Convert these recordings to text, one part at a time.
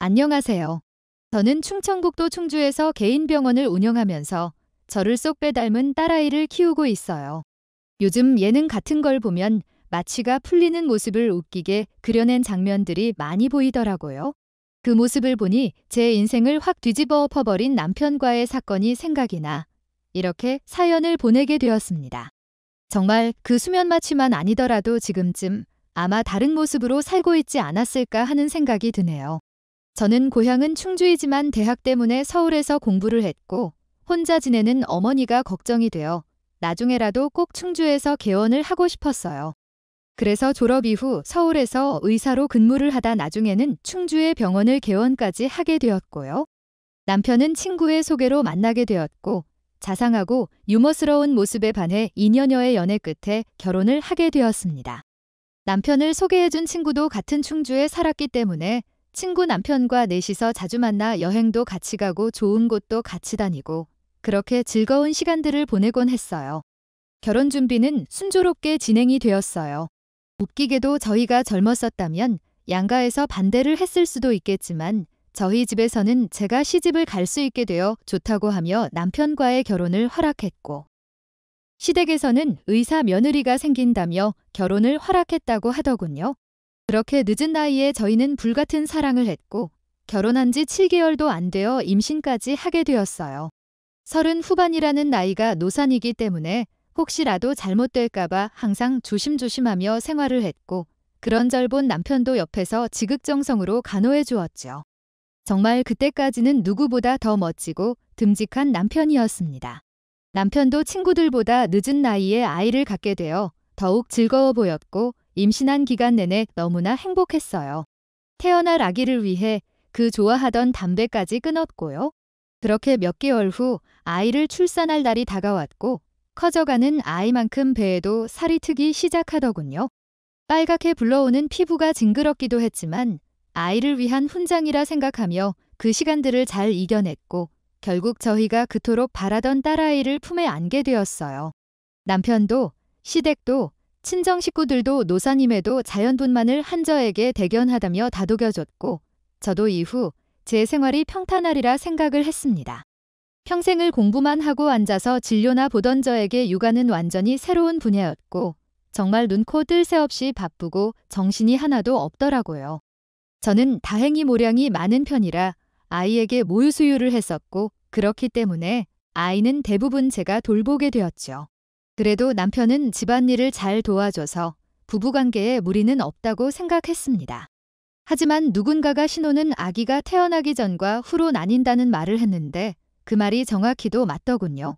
안녕하세요. 저는 충청북도 충주에서 개인 병원을 운영하면서 저를 쏙 빼닮은 딸아이를 키우고 있어요. 요즘 예능 같은 걸 보면 마취가 풀리는 모습을 웃기게 그려낸 장면들이 많이 보이더라고요. 그 모습을 보니 제 인생을 확 뒤집어 엎어버린 남편과의 사건이 생각이 나 이렇게 사연을 보내게 되었습니다. 정말 그 수면 마취만 아니더라도 지금쯤 아마 다른 모습으로 살고 있지 않았을까 하는 생각이 드네요. 저는 고향은 충주이지만 대학 때문에 서울에서 공부를 했고 혼자 지내는 어머니가 걱정이 되어 나중에라도 꼭 충주에서 개원을 하고 싶었어요. 그래서 졸업 이후 서울에서 의사로 근무를 하다 나중에는 충주의 병원을 개원까지 하게 되었고요. 남편은 친구의 소개로 만나게 되었고 자상하고 유머스러운 모습에 반해 2년여의 연애 끝에 결혼을 하게 되었습니다. 남편을 소개해준 친구도 같은 충주에 살았기 때문에 친구 남편과 넷이서 자주 만나 여행도 같이 가고 좋은 곳도 같이 다니고 그렇게 즐거운 시간들을 보내곤 했어요. 결혼 준비는 순조롭게 진행이 되었어요. 웃기게도 저희가 젊었었다면 양가에서 반대를 했을 수도 있겠지만 저희 집에서는 제가 시집을 갈 수 있게 되어 좋다고 하며 남편과의 결혼을 허락했고 시댁에서는 의사 며느리가 생긴다며 결혼을 허락했다고 하더군요. 그렇게 늦은 나이에 저희는 불같은 사랑을 했고 결혼한 지 7개월도 안 되어 임신까지 하게 되었어요. 30 후반이라는 나이가 노산이기 때문에 혹시라도 잘못될까봐 항상 조심조심하며 생활을 했고 그런 절 본 남편도 옆에서 지극정성으로 간호해 주었죠. 정말 그때까지는 누구보다 더 멋지고 듬직한 남편이었습니다. 남편도 친구들보다 늦은 나이에 아이를 갖게 되어 더욱 즐거워 보였고 임신한 기간 내내 너무나 행복했어요. 태어날 아기를 위해 그 좋아하던 담배까지 끊었고요. 그렇게 몇 개월 후 아이를 출산할 날이 다가왔고 커져가는 아이만큼 배에도 살이 트기 시작하더군요. 빨갛게 불러오는 피부가 징그럽기도 했지만 아이를 위한 훈장이라 생각하며 그 시간들을 잘 이겨냈고 결국 저희가 그토록 바라던 딸아이를 품에 안게 되었어요. 남편도 시댁도 친정 식구들도 노산임에도 자연분만을 한 저에게 대견하다며 다독여줬고 저도 이후 제 생활이 평탄하리라 생각을 했습니다. 평생을 공부만 하고 앉아서 진료나 보던 저에게 육아는 완전히 새로운 분야였고 정말 눈코 뜰 새 없이 바쁘고 정신이 하나도 없더라고요. 저는 다행히 모량이 많은 편이라 아이에게 모유수유를 했었고 그렇기 때문에 아이는 대부분 제가 돌보게 되었죠. 그래도 남편은 집안일을 잘 도와줘서 부부관계에 무리는 없다고 생각했습니다. 하지만 누군가가 신호는 아기가 태어나기 전과 후로 나뉜다는 말을 했는데 그 말이 정확히도 맞더군요.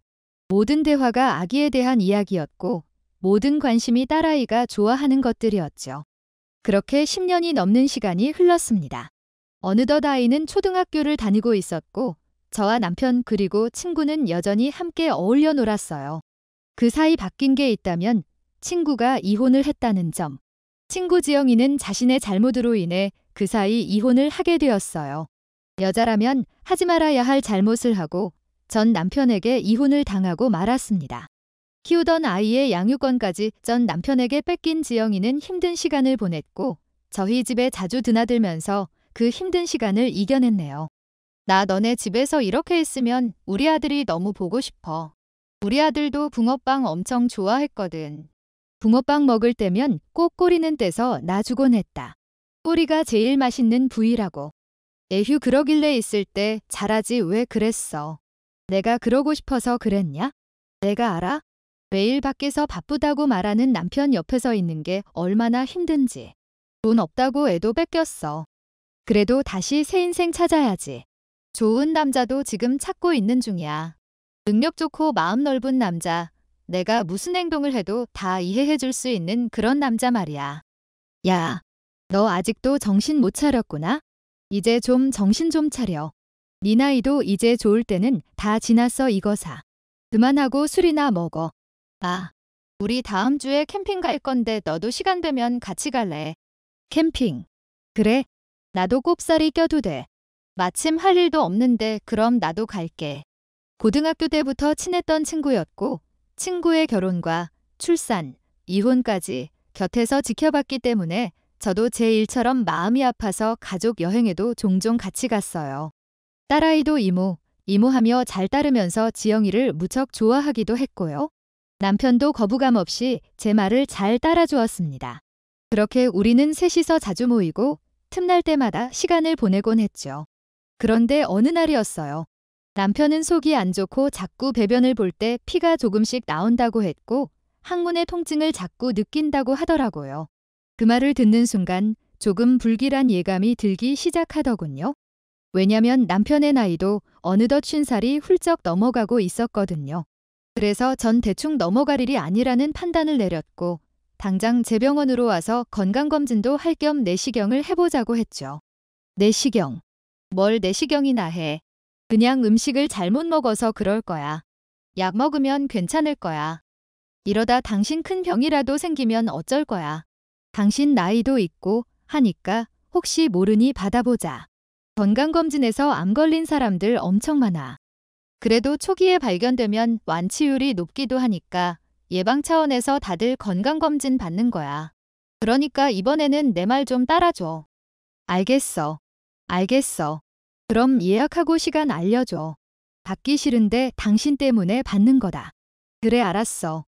모든 대화가 아기에 대한 이야기였고 모든 관심이 딸아이가 좋아하는 것들이었죠. 그렇게 10년이 넘는 시간이 흘렀습니다. 어느덧 아이는 초등학교를 다니고 있었고 저와 남편 그리고 친구는 여전히 함께 어울려 놀았어요. 그 사이 바뀐 게 있다면 친구가 이혼을 했다는 점. 친구 지영이는 자신의 잘못으로 인해 그 사이 이혼을 하게 되었어요. 여자라면 하지 말아야 할 잘못을 하고 전 남편에게 이혼을 당하고 말았습니다. 키우던 아이의 양육권까지 전 남편에게 뺏긴 지영이는 힘든 시간을 보냈고 저희 집에 자주 드나들면서 그 힘든 시간을 이겨냈네요. 나 너네 집에서 이렇게 있으면 우리 아들이 너무 보고 싶어. 우리 아들도 붕어빵 엄청 좋아했거든. 붕어빵 먹을 때면 꼭 꼬리는 떼서 놔주곤 했다. 꼬리가 제일 맛있는 부위라고. 에휴 그러길래 있을 때 잘하지 왜 그랬어. 내가 그러고 싶어서 그랬냐? 내가 알아? 매일 밖에서 바쁘다고 말하는 남편 옆에서 있는 게 얼마나 힘든지. 돈 없다고 애도 뺏겼어. 그래도 다시 새 인생 찾아야지. 좋은 남자도 지금 찾고 있는 중이야. 능력 좋고 마음 넓은 남자. 내가 무슨 행동을 해도 다 이해해 줄 수 있는 그런 남자 말이야. 야, 너 아직도 정신 못 차렸구나? 이제 좀 정신 좀 차려. 네 나이도 이제 좋을 때는 다 지났어 이거사. 그만하고 술이나 먹어. 아, 우리 다음 주에 캠핑 갈 건데 너도 시간 되면 같이 갈래? 캠핑. 그래. 나도 꼽사리 껴도 돼. 마침 할 일도 없는데 그럼 나도 갈게. 고등학교 때부터 친했던 친구였고 친구의 결혼과 출산, 이혼까지 곁에서 지켜봤기 때문에 저도 제 일처럼 마음이 아파서 가족 여행에도 종종 같이 갔어요. 딸아이도 이모하며 잘 따르면서 지영이를 무척 좋아하기도 했고요. 남편도 거부감 없이 제 말을 잘 따라주었습니다. 그렇게 우리는 셋이서 자주 모이고 틈날 때마다 시간을 보내곤 했죠. 그런데 어느 날이었어요. 남편은 속이 안 좋고 자꾸 배변을 볼 때 피가 조금씩 나온다고 했고 항문의 통증을 자꾸 느낀다고 하더라고요. 그 말을 듣는 순간 조금 불길한 예감이 들기 시작하더군요. 왜냐면 남편의 나이도 어느덧 50살이 훌쩍 넘어가고 있었거든요. 그래서 전 대충 넘어갈 일이 아니라는 판단을 내렸고 당장 제 병원으로 와서 건강검진도 할 겸 내시경을 해보자고 했죠. 내시경. 뭘 내시경이나 해. 그냥 음식을 잘못 먹어서 그럴 거야. 약 먹으면 괜찮을 거야. 이러다 당신 큰 병이라도 생기면 어쩔 거야. 당신 나이도 있고 하니까 혹시 모르니 받아보자. 건강검진에서 암 걸린 사람들 엄청 많아. 그래도 초기에 발견되면 완치율이 높기도 하니까 예방 차원에서 다들 건강검진 받는 거야. 그러니까 이번에는 내 말 좀 따라줘. 알겠어. 그럼 예약하고 시간 알려줘. 받기 싫은데 당신 때문에 받는 거다. 그래 알았어.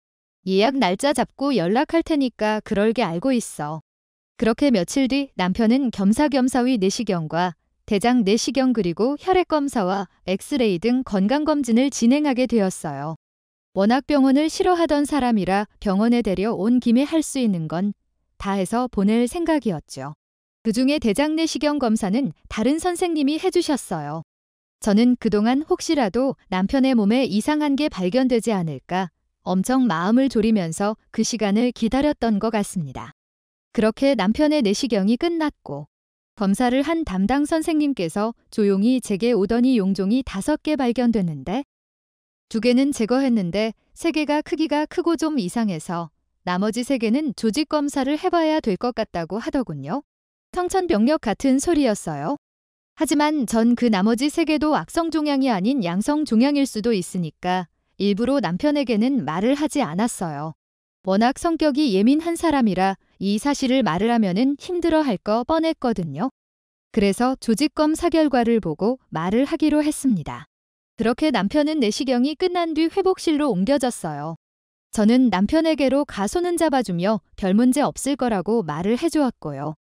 예약 날짜 잡고 연락할 테니까 그럴게 알고 있어. 그렇게 며칠 뒤 남편은 겸사겸사위 내시경과 대장 내시경 그리고 혈액검사와 엑스레이 등 건강검진을 진행하게 되었어요. 워낙 병원을 싫어하던 사람이라 병원에 데려온 김에 할 수 있는 건 다 해서 보낼 생각이었죠. 그중에 대장 내시경 검사는 다른 선생님이 해주셨어요. 저는 그동안 혹시라도 남편의 몸에 이상한 게 발견되지 않을까 엄청 마음을 졸이면서 그 시간을 기다렸던 것 같습니다. 그렇게 남편의 내시경이 끝났고 검사를 한 담당 선생님께서 조용히 제게 오더니 용종이 5개 발견됐는데 2개는 제거했는데 3개가 크기가 크고 좀 이상해서 나머지 3개는 조직 검사를 해봐야 될 것 같다고 하더군요. 청천벽력 같은 소리였어요. 하지만 전 그 나머지 3개도 악성 종양이 아닌 양성 종양일 수도 있으니까 일부러 남편에게는 말을 하지 않았어요. 워낙 성격이 예민한 사람이라 이 사실을 말을 하면은 힘들어할 거 뻔했거든요. 그래서 조직검사 결과를 보고 말을 하기로 했습니다. 그렇게 남편은 내시경이 끝난 뒤 회복실로 옮겨졌어요. 저는 남편에게로 가손은 잡아주며 별 문제 없을 거라고 말을 해주었고요.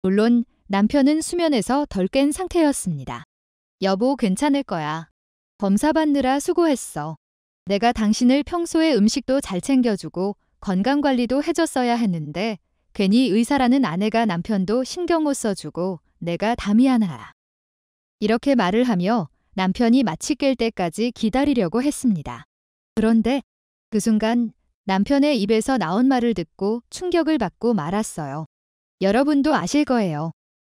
물론 남편은 수면에서 덜 깬 상태였습니다. 여보 괜찮을 거야. 검사 받느라 수고했어. 내가 당신을 평소에 음식도 잘 챙겨주고 건강관리도 해줬어야 했는데 괜히 의사라는 아내가 남편도 신경 못 써주고 내가 다 미안하다. 이렇게 말을 하며 남편이 마치 깰 때까지 기다리려고 했습니다. 그런데 그 순간 남편의 입에서 나온 말을 듣고 충격을 받고 말았어요. 여러분도 아실 거예요.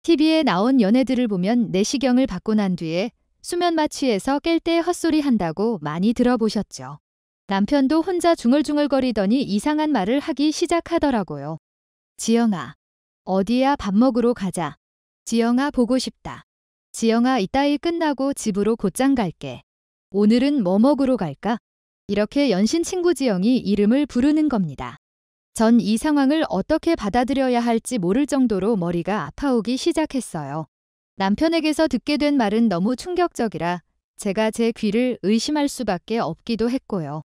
TV에 나온 연예들을 보면 내시경을 받고 난 뒤에 수면 마취해서 깰 때 헛소리 한다고 많이 들어보셨죠. 남편도 혼자 중얼중얼거리더니 이상한 말을 하기 시작하더라고요. 지영아, 어디야 밥 먹으러 가자. 지영아 보고 싶다. 지영아 이따 일 끝나고 집으로 곧장 갈게. 오늘은 뭐 먹으러 갈까? 이렇게 연신 친구 지영이 이름을 부르는 겁니다. 전 이 상황을 어떻게 받아들여야 할지 모를 정도로 머리가 아파오기 시작했어요. 남편에게서 듣게 된 말은 너무 충격적이라 제가 제 귀를 의심할 수밖에 없기도 했고요.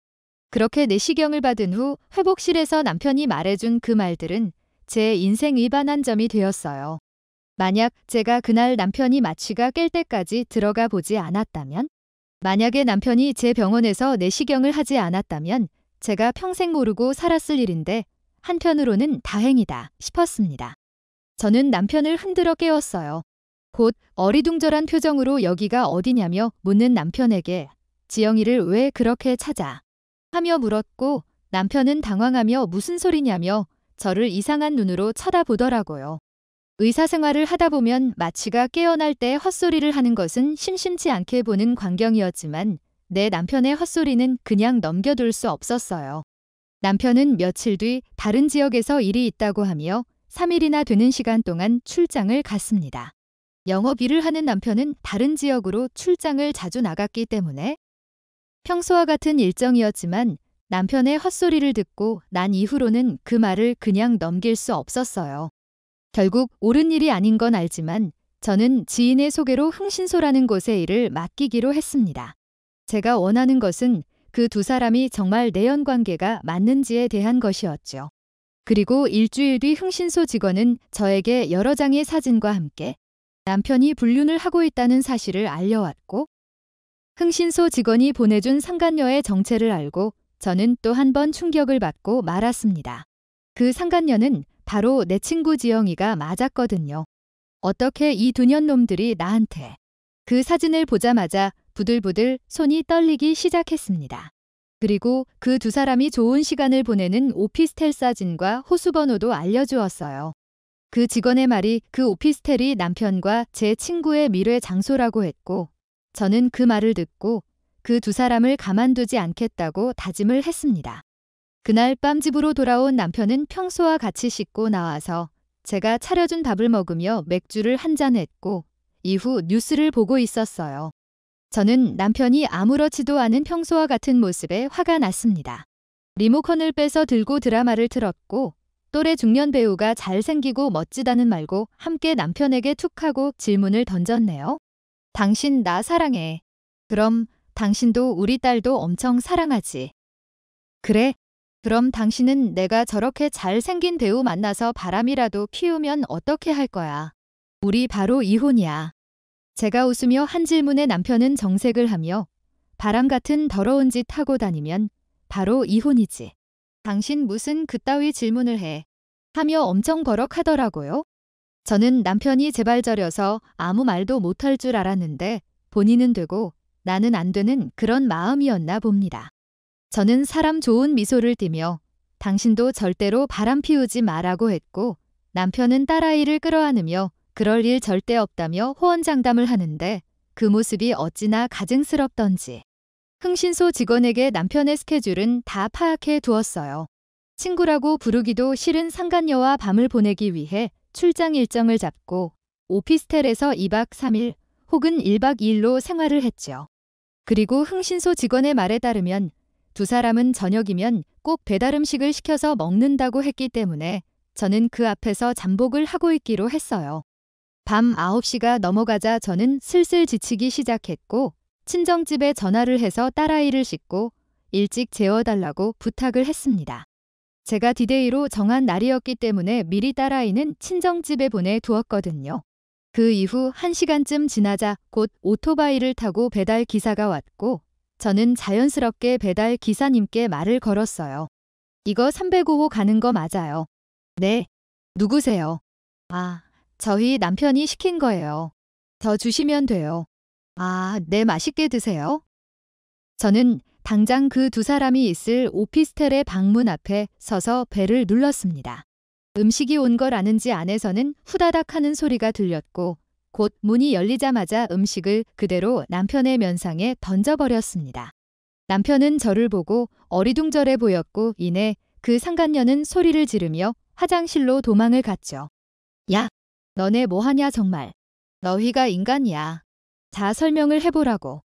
그렇게 내시경을 받은 후 회복실에서 남편이 말해준 그 말들은 제 인생 위반한 점이 되었어요. 만약 제가 그날 남편이 마취가 깰 때까지 들어가 보지 않았다면, 만약에 남편이 제 병원에서 내시경을 하지 않았다면 제가 평생 모르고 살았을 일인데 한편으로는 다행이다 싶었습니다. 저는 남편을 흔들어 깨웠어요. 곧 어리둥절한 표정으로 여기가 어디냐며 묻는 남편에게 지영이를 왜 그렇게 찾아? 하며 물었고 남편은 당황하며 무슨 소리냐며 저를 이상한 눈으로 쳐다보더라고요. 의사생활을 하다 보면 마취가 깨어날 때 헛소리를 하는 것은 심심치 않게 보는 광경이었지만 내 남편의 헛소리는 그냥 넘겨둘 수 없었어요. 남편은 며칠 뒤 다른 지역에서 일이 있다고 하며 3일이나 되는 시간 동안 출장을 갔습니다. 영업 일을 하는 남편은 다른 지역으로 출장을 자주 나갔기 때문에 평소와 같은 일정이었지만 남편의 헛소리를 듣고 난 이후로는 그 말을 그냥 넘길 수 없었어요. 결국 옳은 일이 아닌 건 알지만 저는 지인의 소개로 흥신소라는 곳에 일을 맡기기로 했습니다. 제가 원하는 것은 그 두 사람이 정말 내연 관계가 맞는지에 대한 것이었죠. 그리고 일주일 뒤 흥신소 직원은 저에게 여러 장의 사진과 함께 남편이 불륜을 하고 있다는 사실을 알려왔고, 흥신소 직원이 보내준 상간녀의 정체를 알고 저는 또 한 번 충격을 받고 말았습니다. 그 상간녀는 바로 내 친구 지영이가 맞았거든요. 어떻게 이 두 년놈들이 나한테. 그 사진을 보자마자 부들부들 손이 떨리기 시작했습니다. 그리고 그 두 사람이 좋은 시간을 보내는 오피스텔 사진과 호수번호도 알려주었어요. 그 직원의 말이 그 오피스텔이 남편과 제 친구의 미래 장소라고 했고, 저는 그 말을 듣고 그 두 사람을 가만두지 않겠다고 다짐을 했습니다. 그날 밤 집으로 돌아온 남편은 평소와 같이 씻고 나와서 제가 차려준 밥을 먹으며 맥주를 한잔 했고 이후 뉴스를 보고 있었어요. 저는 남편이 아무렇지도 않은 평소와 같은 모습에 화가 났습니다. 리모컨을 빼서 들고 드라마를 틀었고 또래 중년 배우가 잘생기고 멋지다는 말고 함께 남편에게 툭 하고 질문을 던졌네요. 당신 나 사랑해. 그럼 당신도 우리 딸도 엄청 사랑하지. 그래? 그럼 당신은 내가 저렇게 잘생긴 배우 만나서 바람이라도 피우면 어떻게 할 거야? 우리 바로 이혼이야. 제가 웃으며 한 질문에 남편은 정색을 하며 바람 같은 더러운 짓 하고 다니면 바로 이혼이지. 당신 무슨 그따위 질문을 해. 하며 엄청 버럭하더라고요. 저는 남편이 제발저려서 아무 말도 못할 줄 알았는데 본인은 되고 나는 안 되는 그런 마음이었나 봅니다. 저는 사람 좋은 미소를 띠며 당신도 절대로 바람 피우지 마라고 했고 남편은 딸아이를 끌어안으며 그럴 일 절대 없다며 호언장담을 하는데 그 모습이 어찌나 가증스럽던지. 흥신소 직원에게 남편의 스케줄은 다 파악해 두었어요. 친구라고 부르기도 싫은 상간녀와 밤을 보내기 위해 출장 일정을 잡고 오피스텔에서 2박 3일 혹은 1박 2일로 생활을 했죠. 그리고 흥신소 직원의 말에 따르면 두 사람은 저녁이면 꼭 배달 음식을 시켜서 먹는다고 했기 때문에 저는 그 앞에서 잠복을 하고 있기로 했어요. 밤 9시가 넘어가자 저는 슬슬 지치기 시작했고 친정집에 전화를 해서 딸아이를 씻고 일찍 재워달라고 부탁을 했습니다. 제가 디데이로 정한 날이었기 때문에 미리 딸아이는 친정집에 보내두었거든요. 그 이후 1시간쯤 지나자 곧 오토바이를 타고 배달 기사가 왔고 저는 자연스럽게 배달 기사님께 말을 걸었어요. 이거 305호 가는 거 맞아요. 네. 누구세요? 아, 저희 남편이 시킨 거예요. 더 주시면 돼요. 아, 네, 맛있게 드세요. 저는 당장 그 두 사람이 있을 오피스텔의 방문 앞에 서서 벨을 눌렀습니다. 음식이 온 걸 아는지 안에서는 후다닥 하는 소리가 들렸고 곧 문이 열리자마자 음식을 그대로 남편의 면상에 던져버렸습니다. 남편은 저를 보고 어리둥절해 보였고 이내 그 상간녀는 소리를 지르며 화장실로 도망을 갔죠. 야, 너네 뭐하냐 정말. 너희가 인간이야. 자, 설명을 해보라고.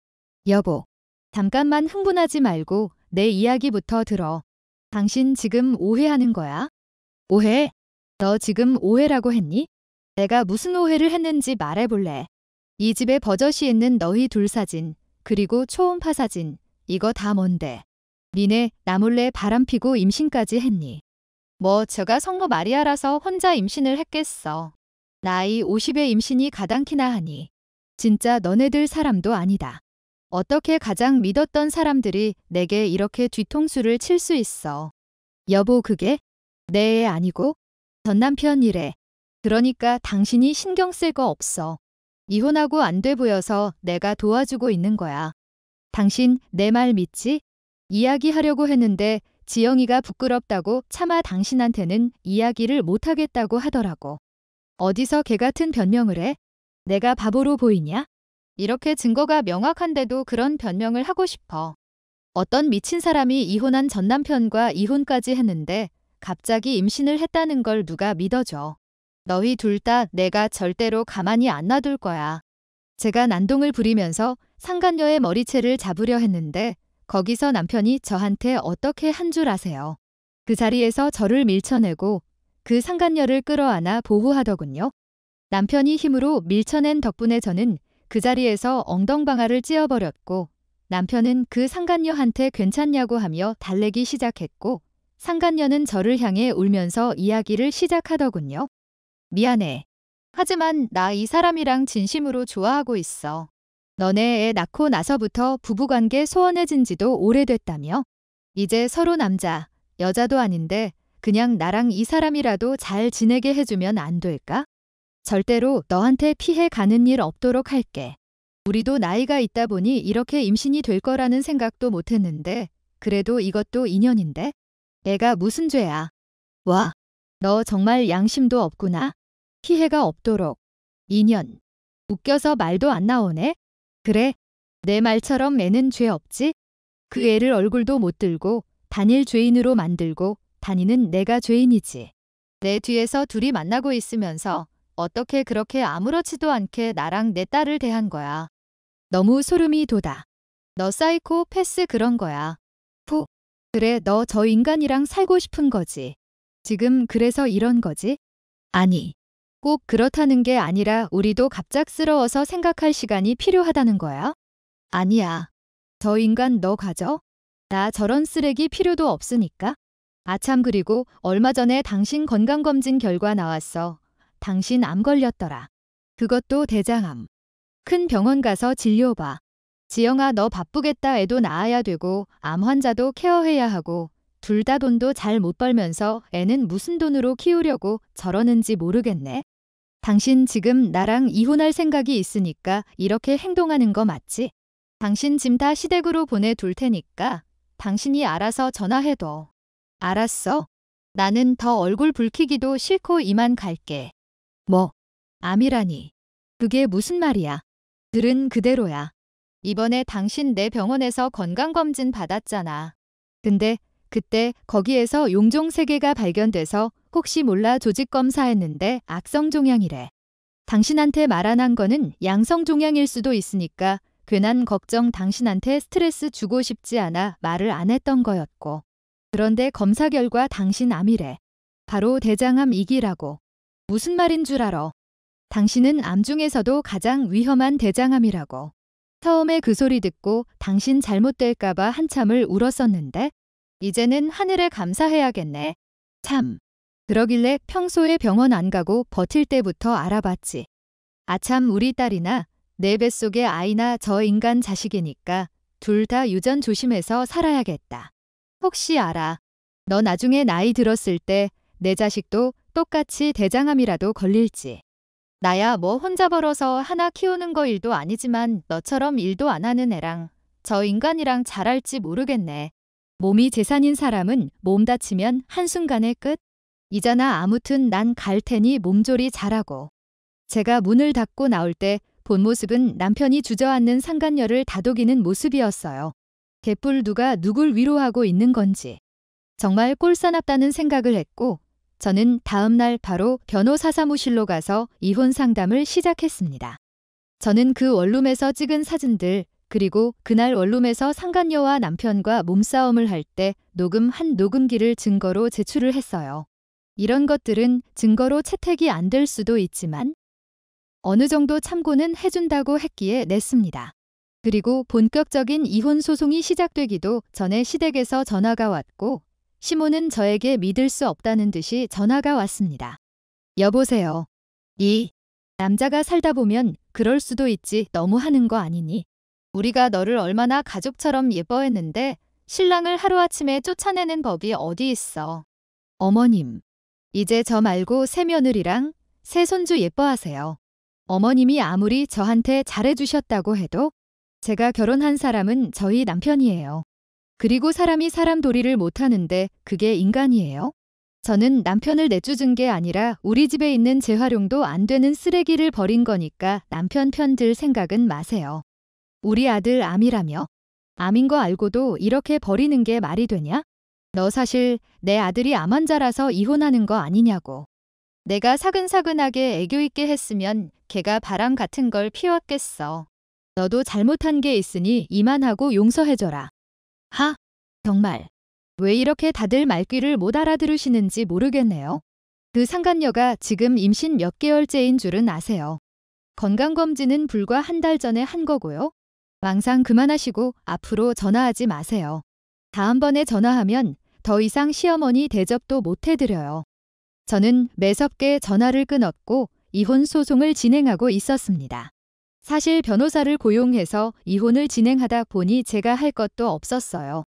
여보, 잠깐만 흥분하지 말고 내 이야기부터 들어. 당신 지금 오해하는 거야? 오해? 너 지금 오해라고 했니? 내가 무슨 오해를 했는지 말해볼래. 이 집에 버젓이 있는 너희 둘 사진, 그리고 초음파 사진, 이거 다 뭔데? 니네 나 몰래 바람피고 임신까지 했니? 뭐 저가 성모 마리아라서 혼자 임신을 했겠어. 나이 50에 임신이 가당키나 하니. 진짜 너네들 사람도 아니다. 어떻게 가장 믿었던 사람들이 내게 이렇게 뒤통수를 칠 수 있어. 여보 그게? 내 애 아니고? 전 남편 이래. 그러니까 당신이 신경 쓸 거 없어. 이혼하고 안 돼 보여서 내가 도와주고 있는 거야. 당신 내 말 믿지? 이야기하려고 했는데 지영이가 부끄럽다고 차마 당신한테는 이야기를 못하겠다고 하더라고. 어디서 개 같은 변명을 해? 내가 바보로 보이냐? 이렇게 증거가 명확한데도 그런 변명을 하고 싶어. 어떤 미친 사람이 이혼한 전 남편과 이혼까지 했는데 갑자기 임신을 했다는 걸 누가 믿어줘. 너희 둘 다 내가 절대로 가만히 안 놔둘 거야. 제가 난동을 부리면서 상간녀의 머리채를 잡으려 했는데 거기서 남편이 저한테 어떻게 한 줄 아세요? 그 자리에서 저를 밀쳐내고 그 상간녀를 끌어안아 보호하더군요. 남편이 힘으로 밀쳐낸 덕분에 저는 그 자리에서 엉덩방아를 찧어버렸고 남편은 그 상간녀한테 괜찮냐고 하며 달래기 시작했고 상간녀는 저를 향해 울면서 이야기를 시작하더군요. 미안해. 하지만 나 이 사람이랑 진심으로 좋아하고 있어. 너네 애 낳고 나서부터 부부관계 소원해진 지도 오래됐다며? 이제 서로 남자, 여자도 아닌데 그냥 나랑 이 사람이라도 잘 지내게 해주면 안 될까? 절대로 너한테 피해 가는 일 없도록 할게. 우리도 나이가 있다 보니 이렇게 임신이 될 거라는 생각도 못했는데 그래도 이것도 인연인데? 애가 무슨 죄야? 와, 너 정말 양심도 없구나. 피해가 없도록. 인연. 웃겨서 말도 안 나오네? 그래, 내 말처럼 애는 죄 없지? 그 애를 얼굴도 못 들고 단일 죄인으로 만들고 다니는 내가 죄인이지. 내 뒤에서 둘이 만나고 있으면서 어떻게 그렇게 아무렇지도 않게 나랑 내 딸을 대한 거야. 너무 소름이 돋아. 너 사이코 패스 그런 거야. 푸. 그래, 너 저 인간이랑 살고 싶은 거지. 지금 그래서 이런 거지? 아니, 꼭 그렇다는 게 아니라 우리도 갑작스러워서 생각할 시간이 필요하다는 거야? 아니야. 저 인간 너 가져? 나 저런 쓰레기 필요도 없으니까. 아참 그리고 얼마 전에 당신 건강검진 결과 나왔어. 당신 암 걸렸더라. 그것도 대장암. 큰 병원 가서 진료봐. 지영아 너 바쁘겠다. 애도 낳아야 되고 암 환자도 케어해야 하고 둘 다 돈도 잘 못 벌면서 애는 무슨 돈으로 키우려고 저러는지 모르겠네. 당신 지금 나랑 이혼할 생각이 있으니까 이렇게 행동하는 거 맞지? 당신 짐 다 시댁으로 보내둘 테니까 당신이 알아서 전화해둬. 알았어. 나는 더 얼굴 붉히기도 싫고 이만 갈게. 뭐? 암이라니. 그게 무슨 말이야? 들은 그대로야. 이번에 당신 내 병원에서 건강검진 받았잖아. 근데 그때 거기에서 용종 3개가 발견돼서 혹시 몰라 조직검사했는데 악성종양이래. 당신한테 말 안 한 거는 양성종양일 수도 있으니까 괜한 걱정 당신한테 스트레스 주고 싶지 않아 말을 안 했던 거였고. 그런데 검사 결과 당신 암이래. 바로 대장암 2기라고. 무슨 말인 줄 알아? 당신은 암 중에서도 가장 위험한 대장암이라고. 처음에 그 소리 듣고 당신 잘못될까 봐 한참을 울었었는데 이제는 하늘에 감사해야겠네. 참. 그러길래 평소에 병원 안 가고 버틸 때부터 알아봤지. 아참 우리 딸이나 내 뱃속의 아이나 저 인간 자식이니까 둘 다 유전 조심해서 살아야겠다. 혹시 알아. 너 나중에 나이 들었을 때 내 자식도 똑같이 대장암이라도 걸릴지. 나야 뭐 혼자 벌어서 하나 키우는 거 일도 아니지만 너처럼 일도 안 하는 애랑 저 인간이랑 잘할지 모르겠네. 몸이 재산인 사람은 몸 다치면 한순간에 끝? 이잖아. 아무튼 난 갈 테니 몸조리 잘하고. 제가 문을 닫고 나올 때 본 모습은 남편이 주저앉는 상간녀를 다독이는 모습이었어요. 개뿔 누가 누굴 위로하고 있는 건지. 정말 꼴사납다는 생각을 했고 저는 다음 날 바로 변호사 사무실로 가서 이혼 상담을 시작했습니다. 저는 그 원룸에서 찍은 사진들 그리고 그날 원룸에서 상간녀와 남편과 몸싸움을 할 때 녹음한 녹음기를 증거로 제출을 했어요. 이런 것들은 증거로 채택이 안 될 수도 있지만 어느 정도 참고는 해준다고 했기에 냈습니다. 그리고 본격적인 이혼 소송이 시작되기도 전에 시댁에서 전화가 왔고 시모는 저에게 믿을 수 없다는 듯이 전화가 왔습니다. 여보세요. 이 남자가 살다 보면 그럴 수도 있지. 너무 하는 거 아니니? 우리가 너를 얼마나 가족처럼 예뻐했는데 신랑을 하루아침에 쫓아내는 법이 어디 있어. 어머님. 이제 저 말고 새 며느리랑 새 손주 예뻐하세요. 어머님이 아무리 저한테 잘해주셨다고 해도 제가 결혼한 사람은 저희 남편이에요. 그리고 사람이 사람 도리를 못하는데 그게 인간이에요? 저는 남편을 내쫓은 게 아니라 우리 집에 있는 재활용도 안 되는 쓰레기를 버린 거니까 남편 편 들 생각은 마세요. 우리 아들 암이라며? 암인 거 알고도 이렇게 버리는 게 말이 되냐? 너 사실 내 아들이 암 환자라서 이혼하는 거 아니냐고. 내가 사근사근하게 애교 있게 했으면 걔가 바람 같은 걸 피웠겠어. 너도 잘못한 게 있으니 이만하고 용서해줘라. 하? 정말. 왜 이렇게 다들 말귀를 못 알아들으시는지 모르겠네요. 그 상간녀가 지금 임신 몇 개월째인 줄은 아세요? 건강검진은 불과 한 달 전에 한 거고요. 망상 그만하시고 앞으로 전화하지 마세요. 다음번에 전화하면 더 이상 시어머니 대접도 못 해드려요. 저는 매섭게 전화를 끊었고 이혼 소송을 진행하고 있었습니다. 사실 변호사를 고용해서 이혼을 진행하다 보니 제가 할 것도 없었어요.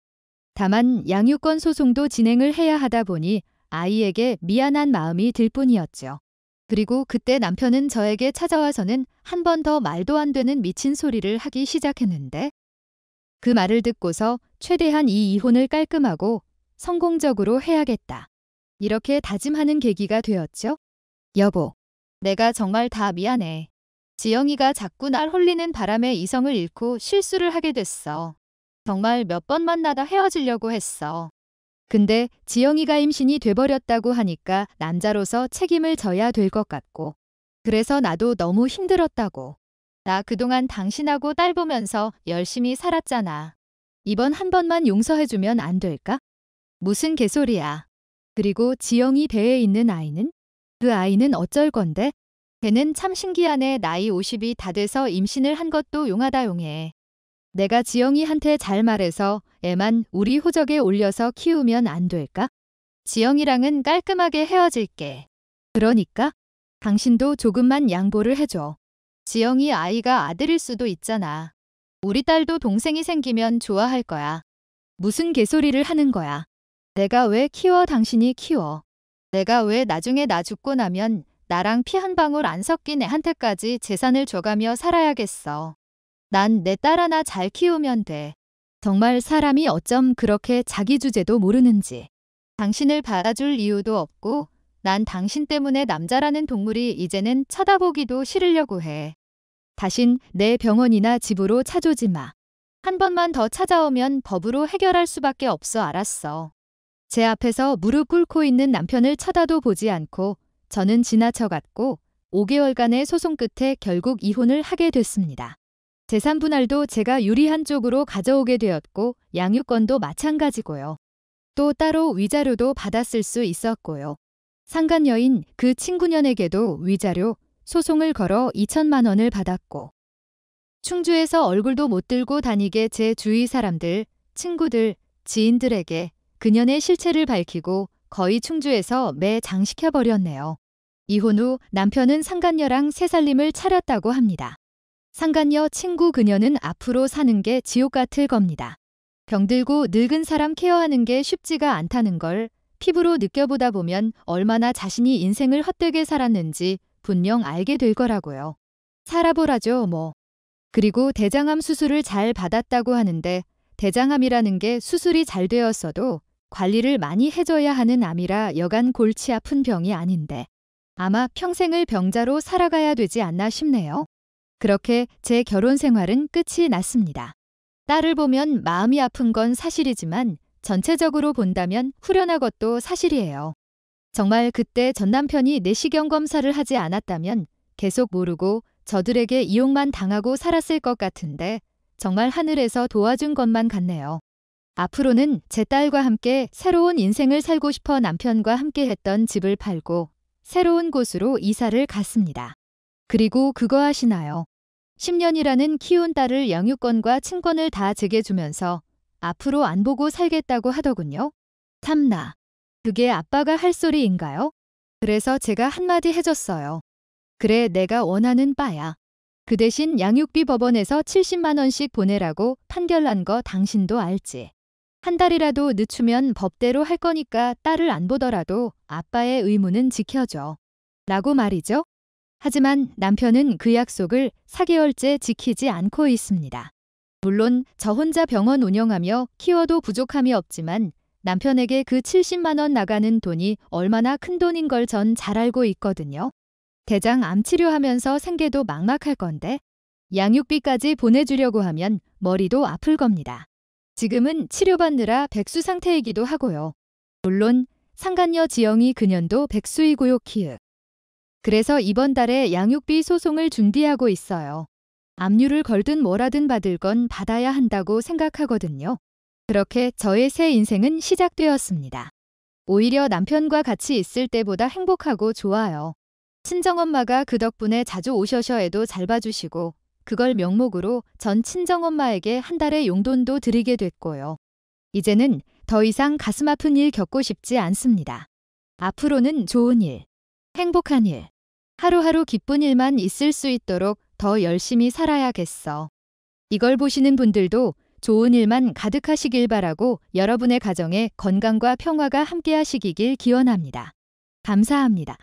다만 양육권 소송도 진행을 해야 하다 보니 아이에게 미안한 마음이 들 뿐이었죠. 그리고 그때 남편은 저에게 찾아와서는 한 번 더 말도 안 되는 미친 소리를 하기 시작했는데 그 말을 듣고서 최대한 이 이혼을 깔끔하고 성공적으로 해야겠다. 이렇게 다짐하는 계기가 되었죠. 여보, 내가 정말 다 미안해. 지영이가 자꾸 날 홀리는 바람에 이성을 잃고 실수를 하게 됐어. 정말 몇 번 만나다 헤어지려고 했어. 근데 지영이가 임신이 돼버렸다고 하니까 남자로서 책임을 져야 될 것 같고 그래서 나도 너무 힘들었다고. 나 그동안 당신하고 딸 보면서 열심히 살았잖아. 이번 한 번만 용서해주면 안 될까? 무슨 개소리야. 그리고 지영이 배에 있는 아이는? 그 아이는 어쩔 건데? 걔는 참 신기하네. 나이 50이 다 돼서 임신을 한 것도 용하다 용해. 내가 지영이한테 잘 말해서 애만 우리 호적에 올려서 키우면 안 될까? 지영이랑은 깔끔하게 헤어질게. 그러니까 당신도 조금만 양보를 해줘. 지영이 아이가 아들일 수도 있잖아. 우리 딸도 동생이 생기면 좋아할 거야. 무슨 개소리를 하는 거야. 내가 왜 키워 당신이 키워. 내가 왜 나중에 나 죽고 나면 나랑 피 한 방울 안 섞인 애한테까지 재산을 줘가며 살아야겠어. 난 내 딸 하나 잘 키우면 돼. 정말 사람이 어쩜 그렇게 자기 주제도 모르는지. 당신을 받아줄 이유도 없고 난 당신 때문에 남자라는 동물이 이제는 쳐다보기도 싫으려고 해. 다신 내 병원이나 집으로 찾아오지 마. 한 번만 더 찾아오면 법으로 해결할 수밖에 없어. 알았어. 제 앞에서 무릎 꿇고 있는 남편을 쳐다도 보지 않고 저는 지나쳐갔고 5개월간의 소송 끝에 결국 이혼을 하게 됐습니다. 재산 분할도 제가 유리한 쪽으로 가져오게 되었고 양육권도 마찬가지고요. 또 따로 위자료도 받았을 수 있었고요. 상간녀인 그 친구년에게도 위자료, 소송을 걸어 2천만 원을 받았고 충주에서 얼굴도 못 들고 다니게 제 주위 사람들, 친구들, 지인들에게 그년의 실체를 밝히고 거의 충주에서 매장시켜버렸네요. 이혼 후 남편은 상간녀랑 새 살림을 차렸다고 합니다. 상간녀 친구 그녀는 앞으로 사는 게 지옥 같을 겁니다. 병들고 늙은 사람 케어하는 게 쉽지가 않다는 걸 피부로 느껴보다 보면 얼마나 자신이 인생을 헛되게 살았는지 분명 알게 될 거라고요. 살아보라죠 뭐. 그리고 대장암 수술을 잘 받았다고 하는데 대장암이라는 게 수술이 잘 되었어도 관리를 많이 해줘야 하는 암이라 여간 골치 아픈 병이 아닌데 아마 평생을 병자로 살아가야 되지 않나 싶네요. 그렇게 제 결혼 생활은 끝이 났습니다. 딸을 보면 마음이 아픈 건 사실이지만 전체적으로 본다면 후련한 것도 사실이에요. 정말 그때 전 남편이 내시경 검사를 하지 않았다면 계속 모르고 저들에게 이용만 당하고 살았을 것 같은데 정말 하늘에서 도와준 것만 같네요. 앞으로는 제 딸과 함께 새로운 인생을 살고 싶어 남편과 함께 했던 집을 팔고 새로운 곳으로 이사를 갔습니다. 그리고 그거 아시나요? 10년이라는 키운 딸을 양육권과 친권을 다 제게 주면서 앞으로 안 보고 살겠다고 하더군요. 참나. 그게 아빠가 할 소리인가요? 그래서 제가 한마디 해줬어요. 그래 내가 원하는 바야. 그 대신 양육비 법원에서 70만 원씩 보내라고 판결난 거 당신도 알지. 한 달이라도 늦추면 법대로 할 거니까 딸을 안 보더라도 아빠의 의무는 지켜줘. 라고 말이죠. 하지만 남편은 그 약속을 4개월째 지키지 않고 있습니다. 물론 저 혼자 병원 운영하며 키워도 부족함이 없지만 남편에게 그 70만 원 나가는 돈이 얼마나 큰 돈인 걸 전 잘 알고 있거든요. 대장 암 치료하면서 생계도 막막할 건데 양육비까지 보내주려고 하면 머리도 아플 겁니다. 지금은 치료받느라 백수 상태이기도 하고요. 물론 상간녀 지영이 그년도 백수이고요. 키읔. 그래서 이번 달에 양육비 소송을 준비하고 있어요. 압류를 걸든 뭐라든 받을 건 받아야 한다고 생각하거든요. 그렇게 저의 새 인생은 시작되었습니다. 오히려 남편과 같이 있을 때보다 행복하고 좋아요. 친정엄마가 그 덕분에 자주 오셔서 애도 잘 봐주시고 그걸 명목으로 전 친정엄마에게 한 달에 용돈도 드리게 됐고요. 이제는 더 이상 가슴 아픈 일 겪고 싶지 않습니다. 앞으로는 좋은 일, 행복한 일, 하루하루 기쁜 일만 있을 수 있도록 더 열심히 살아야겠어. 이걸 보시는 분들도 좋은 일만 가득하시길 바라고 여러분의 가정에 건강과 평화가 함께하시길 기원합니다. 감사합니다.